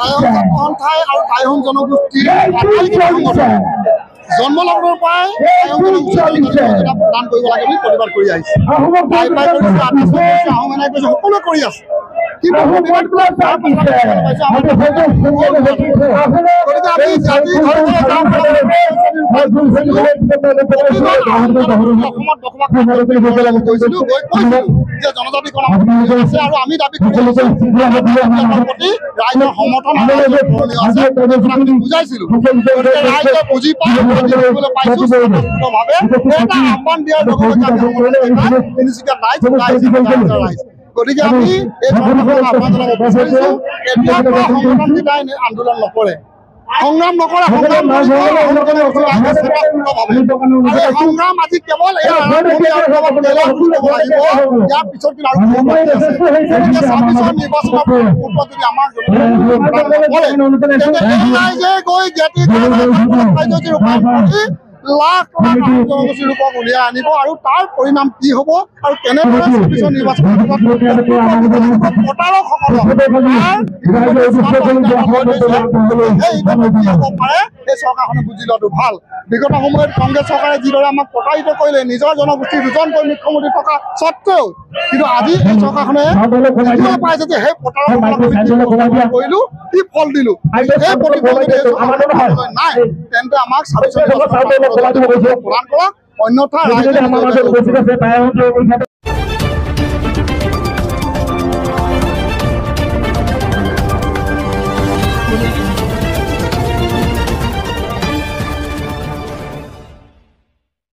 টাইহং ঠাই আৰু টাইহং জনগোষ্ঠীৰ জন্মলগ্নৰ পৰাই টাইহং জনগোষ্ঠীক প্ৰদান কৰিব লাগে বুলি প্ৰতিবাদ কৰি আহিছে। আহোম এনেকৈ সকলোৱে কৰি আছে, কিন্তু গতিকে আমি জাতি ধৰ্মৰ অসমত বসবাস কৰিছিলো, গৈ কৈছিলো যে জনজাতিকৰণ আছে আৰু আমি দাবী কৰিছো প্ৰতি ৰাইজৰ সমৰ্থন আছে, বুজাইছিলো। ৰাইজে বুজি পাই পাইছো ভাৱে এটা আহ্বান দিয়াৰ লগে লগে তিনিচুকীয়া ৰাইজ গতিকে আমি এই ধৰ্মখন আহ্বান জনাব বিচাৰিছো, এতিয়াৰ পৰা সংগঠন কেইটাই আন্দোলন নকৰে, সংগ্ৰাম নকৰে, সংগ্ৰাম সংগ্ৰাম আজি কেৱল ইয়াৰ পিছত কিন্তু নিৰ্বাচনৰ পূৰ্বত যদি আমাৰ ৰাইজে গৈ লাখ লাখ জনগোষ্ঠীৰ ৰূপক উলিয়াই আনিব আৰু তাৰ পৰিণাম কি হ'ব আৰু কেনেদৰে নিৰ্বাচন এই চৰকাৰখনে বুজি লোৱাটো ভাল। বিগত সময়ত কংগ্ৰেছ চৰকাৰে যিদৰে আমাক প্ৰতাৰিত কৰিলে, নিজৰ জনগোষ্ঠীৰ দুজনকৈ মুখ্যমন্ত্ৰী থকা স্বত্বেও, কিন্তু আজি এই চৰকাৰখনে দেখিবলৈ পাইছে যে সেই প্ৰতাৰক কৰিলো, কি ফল দিলো, সেই প্ৰতিফল নাই তেন্তে আমাক প্ৰদান কৰা, অন্যথা